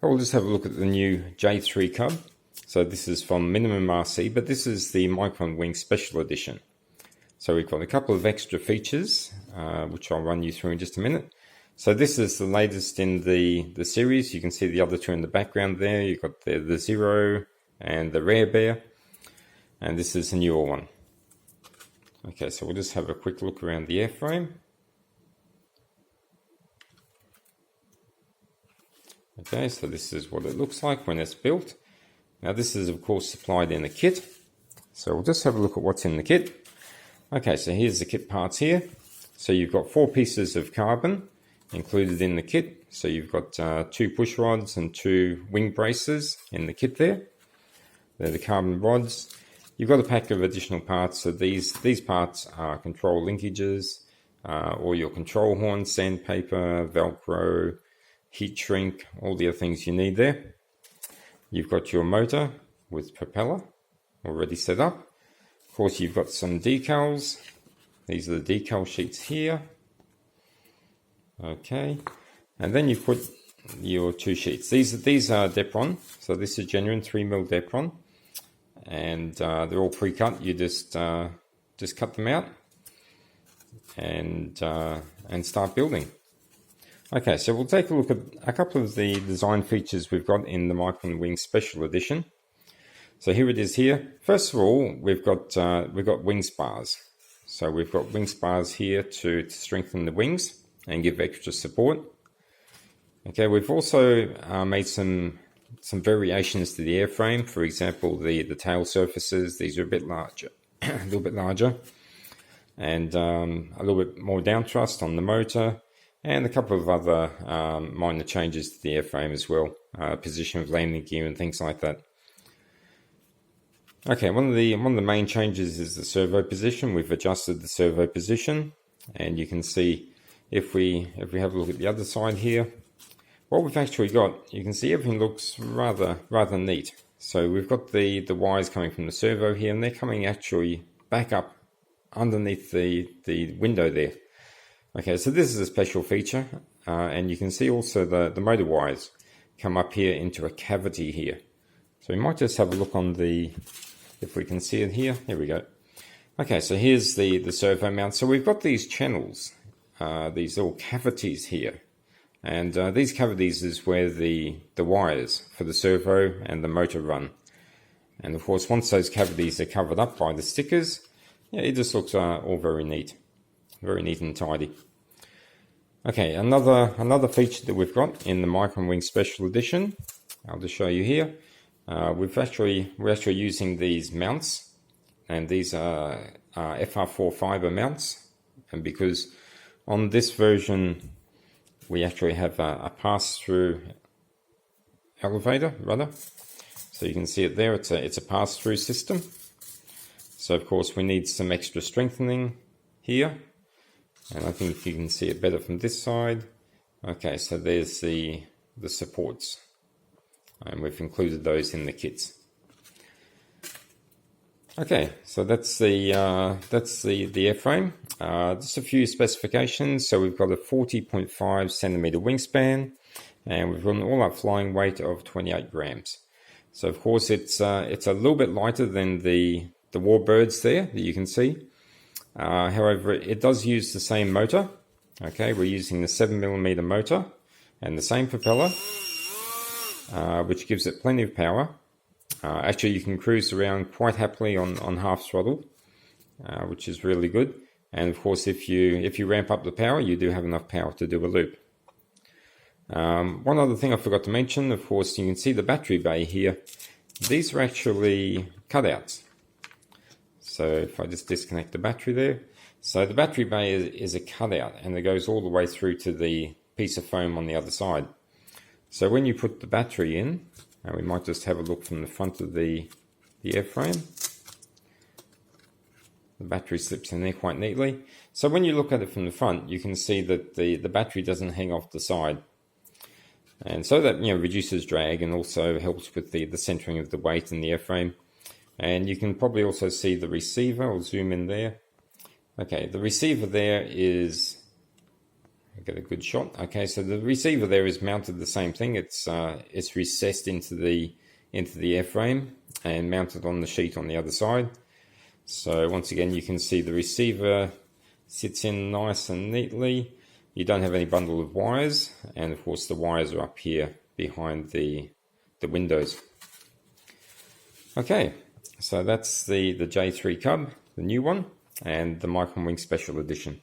we'll just have a look at the new J3 Cub. So this is from Minimum RC, but this is the MicronWings Special Edition. So we've got a couple of extra features, which I'll run you through in just a minute. So this is the latest in the series. You can see the other two in the background there. You've got the Zero and the Rare Bear. And this is a newer one. Okay, so we'll just have a quick look around the airframe. Okay, so this is what it looks like when it's built. Now this is of course supplied in a kit. So we'll just have a look at what's in the kit. Okay, so here's the kit parts here. So you've got 4 pieces of carbon included in the kit. So you've got 2 push rods and 2 wing braces in the kit there. They're the carbon rods. You've got a pack of additional parts. So these parts are control linkages, or your control horn, sandpaper, Velcro, heat shrink, all the other things you need there. You've got your motor with propeller already set up. Of course, you've got some decals. These are the decal sheets here. Okay, and then you put your 2 sheets. These are Depron, so this is genuine 3mm Depron, and they're all pre-cut. You just cut them out and start building. Okay, so we'll take a look at a couple of the design features we've got in the MicronWings Special Edition. So here it is here. First of all, we've got wing spars. So we've got wing spars here to strengthen the wings and give extra support. Okay, we've also made some variations to the airframe. For example, the tail surfaces, these are a bit larger, a little bit larger, and a little bit more down thrust on the motor, and a couple of other minor changes to the airframe as well, position of landing gear and things like that. Okay, one of the main changes is the servo position. We've adjusted the servo position, and you can see if we have a look at the other side here, what we've actually got, you can see everything looks rather neat. So we've got the wires coming from the servo here, and they're coming actually back up underneath the window there. Okay, so this is a special feature, and you can see also the motor wires come up here into a cavity here. So we might just have a look on if we can see it here. Here we go. Okay, so here's the servo mount. So we've got these channels, these little cavities here. And these cavities is where the wires for the servo and the motor run. And of course, once those cavities are covered up by the stickers, yeah, it just looks all very neat and tidy. Okay, another feature that we've got in the MicronWings Special Edition, I'll just show you here. We're actually using these mounts, and these are FR4 fiber mounts, and because on this version we actually have a pass-through elevator rudder, so you can see it there. It's a pass-through system. So of course we need some extra strengthening here, and I think you can see it better from this side. Okay, so there's the supports, and we've included those in the kits. Okay, so that's the airframe. Just a few specifications. So we've got a 40.5 centimeter wingspan, and we've got an all-up flying weight of 28 grams. So of course it's a little bit lighter than the Warbirds there that you can see. However, it does use the same motor. Okay, we're using the 7mm motor and the same propeller, which gives it plenty of power. Actually, you can cruise around quite happily on half throttle, which is really good. And of course, if you ramp up the power, you do have enough power to do a loop. One other thing I forgot to mention, of course, you can see the battery bay here. These are actually cutouts. So if I just disconnect the battery there. So the battery bay is a cutout, and it goes all the way through to the piece of foam on the other side. So when you put the battery in, we might just have a look from the front of the airframe. The battery slips in there quite neatly. So when you look at it from the front, you can see that the battery doesn't hang off the side. And so that, reduces drag and also helps with the centering of the weight in the airframe. And you can probably also see the receiver. I'll zoom in there. Okay, the receiver there is get a good shot. Okay, so the receiver there is mounted the same thing. It's recessed into the airframe and mounted on the sheet on the other side. So once again, you can see the receiver sits in nice and neatly. You don't have any bundle of wires, and of course the wires are up here behind the windows. Okay, so that's the J3 Cub, the new one, and the MicronWings Special Edition.